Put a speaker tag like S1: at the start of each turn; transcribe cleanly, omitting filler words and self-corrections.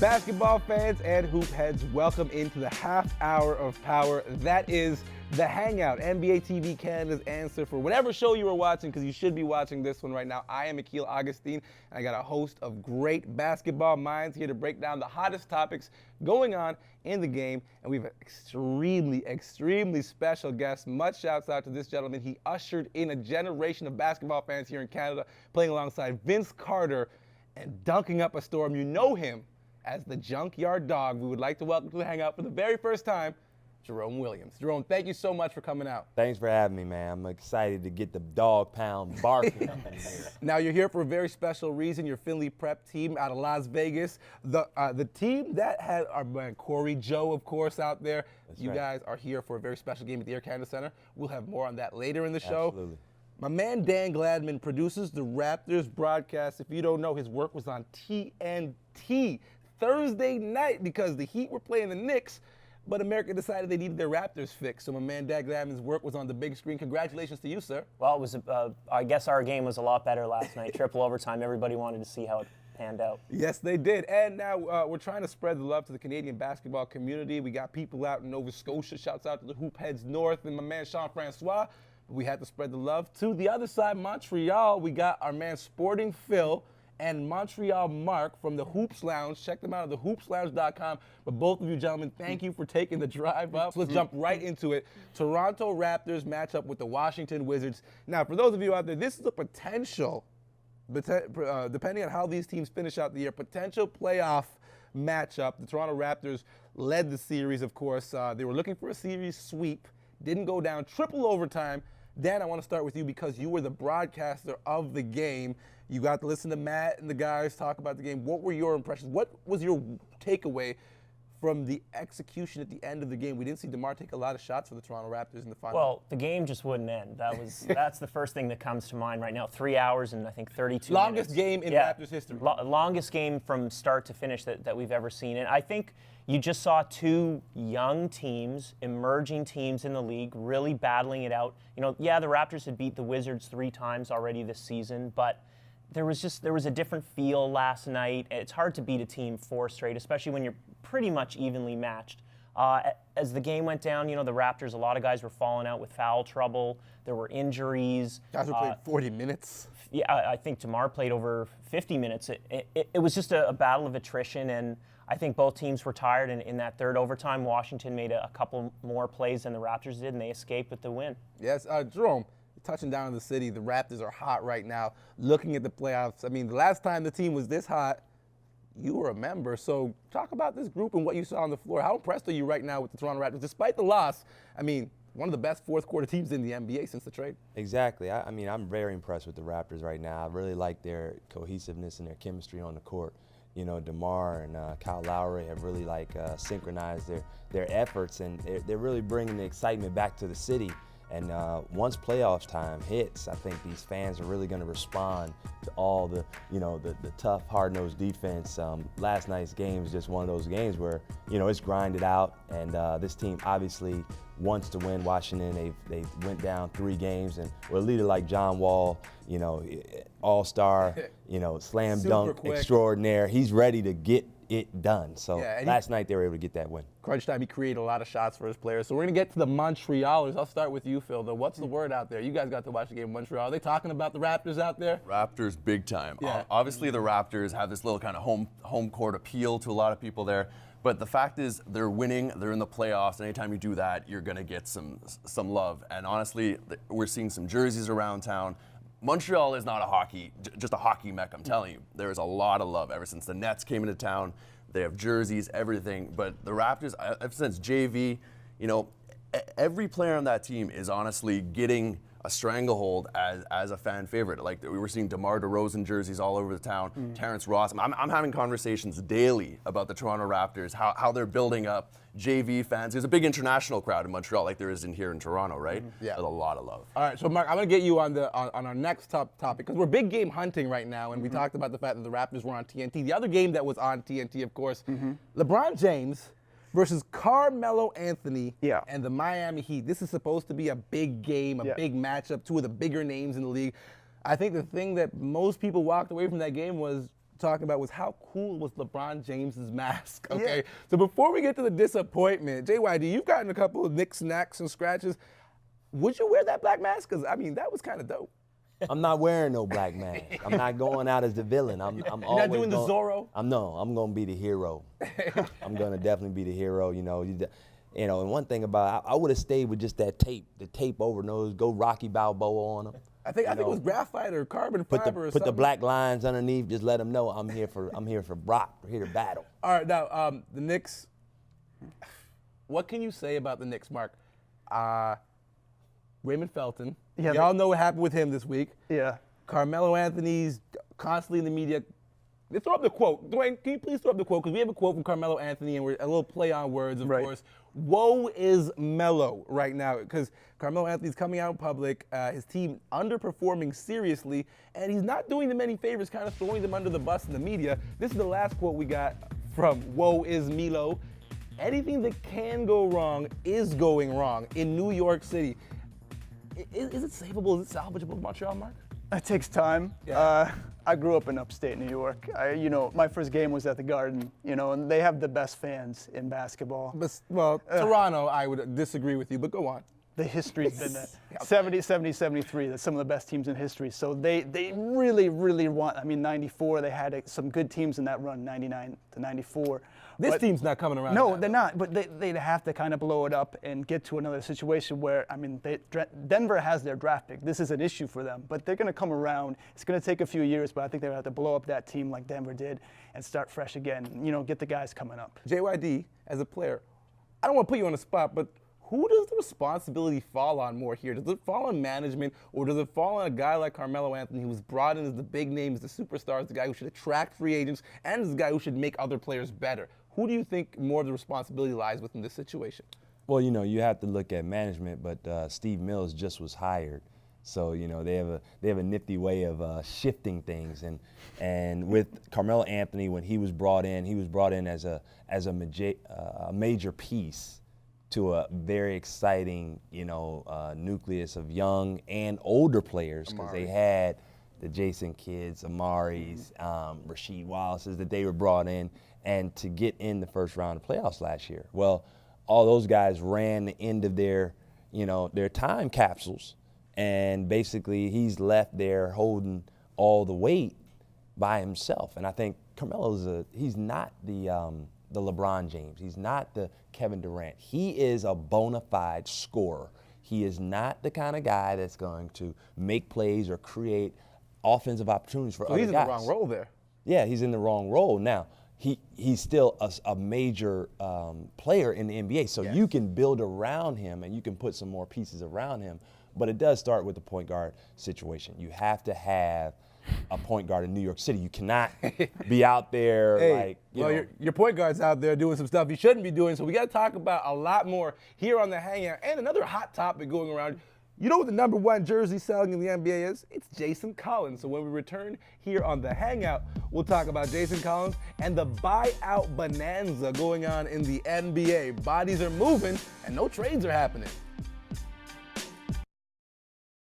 S1: Basketball fans and hoop heads, welcome into the half hour of power. That is the Hangout, NBATV Canada's answer for whatever show you are watching, because you should be watching this one right now. I am Akil Augustine, and I got a host of great basketball minds here to break down the hottest topics going on in the game. And we have an extremely special guest. Much shouts out to this gentleman. He ushered in a generation of basketball fans here in Canada, playing alongside Vince Carter and dunking up a storm. You know him as the Junkyard Dog. We would like to welcome to the Hangout for the very first time, Jerome Williams. Jerome, thank you so much for coming out.
S2: Thanks for having me, man. I'm excited to get the dog pound barking up in here.
S1: Now, you're here for a very special reason. Your Finley Prep team out of Las Vegas. The team that had our man Corey Joe, of course, out there. That's right. Guys are here for a very special game at the Air Canada Center. We'll have more on that later in the show.
S2: Absolutely.
S1: My man Dan Gladman produces the Raptors broadcast. If you don't know, his work was on TNT Thursday night because the Heat were playing the Knicks, but America decided they needed their Raptors fixed. So my man Dan Gladman's work was on the big screen. Congratulations to you, sir.
S3: Well, it was. I guess our game was a lot better last night. Triple overtime. Everybody wanted to see how it panned out.
S1: Yes, they did. And now we're trying to spread the love to the Canadian basketball community. We got people out in Nova Scotia. Shouts out to the Hoop Heads North and my man Sean Francois. We had to spread the love. To the other side, Montreal, we got our man Sporting Phil and Montreal Mark from the Hoops Lounge. Check them out at thehoopslounge.com. But both of you gentlemen, thank you for taking the drive up. So let's jump right into it. Toronto Raptors match up with the Washington Wizards. Now, for those of you out there, this is a potential, depending on how these teams finish out the year, potential playoff matchup. The Toronto Raptors led the series, of course. They were looking for a series sweep. Didn't go down. Triple overtime. Dan, I want to start with you because you were the broadcaster of the game. You got to listen to Matt and the guys talk about the game. What were your impressions? What was your takeaway from the execution at the end of the game? We didn't see DeMar take a lot of shots for the Toronto Raptors in the final.
S3: Well, the game just wouldn't end. That's the first thing that comes to mind right now. 3 hours and I think 32
S1: Longest
S3: minutes.
S1: game in Raptors history.
S3: Longest game from start to finish that we've ever seen. And I think you just saw two young teams, emerging teams in the league, really battling it out. You know, yeah, the Raptors had beat the Wizards 3 times already this season, but there was a different feel last night. It's hard to beat a team 4 straight, especially when you're pretty much evenly matched. As the game went down, you know, the Raptors, a lot of guys were falling out with foul trouble. There were injuries.
S1: Guys who played 40 minutes.
S3: Yeah, I think DeMar played over 50 minutes. It was just a battle of attrition, and I think both teams were tired. And in that third overtime, Washington made a couple more plays than the Raptors did, and they escaped with the win.
S1: Yes, Jerome, touching down in the city, the Raptors are hot right now. Looking at the playoffs, I mean, the last time the team was this hot, you were a member. So talk about this group and what you saw on the floor. How impressed are you right now with the Toronto Raptors? Despite the loss, I mean, one of the best fourth quarter teams in the NBA since the trade.
S2: Exactly. I mean, I'm very impressed with the Raptors right now. I really like their cohesiveness and their chemistry on the court. You know, DeMar and Kyle Lowry have really synchronized their efforts, and they're really bringing the excitement back to the city. And once playoffs time hits, I think these fans are really going to respond to all the tough, hard-nosed defense. Last night's game is just one of those games where, you know, it's grinded out, and this team obviously wants to win. Washington, they went down 3 games, and with a leader like John Wall, you know, all-star, you know, slam dunk extraordinaire, he's ready to get it done. So last night they were able to get that win.
S1: Crunch time, he created a lot of shots for his players. So we're going to get to the Montrealers. I'll start with you, Phil, though. What's the word out there? You guys got to watch the game in Montreal. Are they talking about the Raptors out there?
S4: Raptors big time.
S1: Yeah.
S4: Obviously, the Raptors have this little kind of home court appeal to a lot of people there. But the fact is, they're winning. They're in the playoffs. And anytime you do that, you're going to get some love. And honestly, we're seeing some jerseys around town. Montreal is not just a hockey mecca, I'm telling you. There is a lot of love ever since the Nets came into town. They have jerseys, everything. But the Raptors, ever since JV, you know, every player on that team is honestly getting a stranglehold as a fan favorite. Like, we were seeing DeMar DeRozan jerseys all over the town, Terrence Ross. I'm having conversations daily about the Toronto Raptors, how they're building up JV fans. There's a big international crowd in Montreal like there is here in Toronto, right?
S1: Yeah.
S4: There's a lot of love.
S1: All right, so Mark, I'm going to get you on our next topic because we're big game hunting right now, and we talked about the fact that the Raptors were on TNT. The other game that was on TNT, of course, LeBron James versus Carmelo Anthony and the Miami Heat. This is supposed to be a big game, a big matchup, 2 of the bigger names in the league. I think the thing that most people walked away from that game was talking about was how cool was LeBron James's mask, okay?
S5: Yeah.
S1: So before we get to the disappointment, JYD, you've gotten a couple of nicks, knacks, and scratches. Would you wear that black mask? Because, I mean, that was kind of dope.
S2: I'm not wearing no black mask. I'm not going out as the villain. I'm
S1: You're
S2: always
S1: not doing the
S2: going-
S1: Zorro?
S2: I'm going to be the hero. I'm going to definitely be the hero, you know. And one thing about I would have stayed with just that tape, the tape over nose, go Rocky Balboa on them.
S1: I think it was graphite or carbon fiber or
S2: Put
S1: something.
S2: the black lines underneath, just let them know I'm here for Brock, we're here to battle.
S1: All right, now, the Knicks, what can you say about the Knicks, Mark? Raymond Felton.
S5: Yeah,
S1: Y'all know what happened with him this week.
S5: Yeah.
S1: Carmelo Anthony's constantly in the media. Let's throw up the quote. Dwayne, can you please throw up the quote? Because we have a quote from Carmelo Anthony, and we're a little play on words, of
S5: Right.
S1: course. Woe is Melo right now, because Carmelo Anthony's coming out in public, his team underperforming seriously, and he's not doing them any favors, kind of throwing them under the bus in the media. This is the last quote we got from Woe is Melo. Anything that can go wrong is going wrong in New York City. Is it savable? Is it salvageable, Montreal, Mark?
S5: It takes time.
S1: Yeah.
S5: I grew up in upstate New York. My first game was at the Garden, and they have the best fans in basketball.
S1: Well, Toronto, I would disagree with you, but go on.
S5: The history's been that 70, 73. That's some of the best teams in history. So they really, really want. 94. They had some good teams in that run, 99 to 94.
S1: This
S5: But-
S1: team's not coming around.
S5: No,
S1: now.
S5: they're not. But they'd have to kind of blow it up and get to another situation where, Denver has their draft pick. This is an issue for them. But they're going to come around. It's going to take a few years, but I think they're going to have to blow up that team like Denver did and start fresh again. Get the guys coming up.
S1: JYD, as a player, I don't want to put you on the spot, but who does the responsibility fall on more here? Does it fall on management, or does it fall on a guy like Carmelo Anthony, who was brought in as the big name, as the superstar, as the guy who should attract free agents, and as the guy who should make other players better? Who do you think more of the responsibility lies with in this situation?
S2: Well, you have to look at management, but Steve Mills just was hired. So, they have a nifty way of shifting things. And with Carmelo Anthony, when he was brought in as a major piece to a very exciting, nucleus of young and older players, because they had the Jason Kidds, Amaris, Rasheed Wallace's that they were brought in, and to get in the first round of playoffs last year. Well, all those guys ran the end of their time capsules, and basically he's left there holding all the weight by himself. And I think Carmelo's he's not the LeBron James. He's not the Kevin Durant. He is a bona fide scorer. He is not the kind of guy that's going to make plays or create offensive opportunities for
S1: So
S2: other
S1: he's
S2: guys.
S1: in the wrong role there.
S2: Yeah, he's in the wrong role. Now, he's still a major player in the NBA, so you can build around him and you can put some more pieces around him. But it does start with the point guard situation. You have to have a point guard in New York City. You cannot be out there
S1: Your point guard's out there doing some stuff he shouldn't be doing, so we got to talk about a lot more here on the Hangout. And another hot topic going around. You know what the #1 jersey selling in the NBA is? It's Jason Collins. So when we return here on the Hangout, we'll talk about Jason Collins and the buyout bonanza going on in the NBA. Bodies are moving and no trades are happening.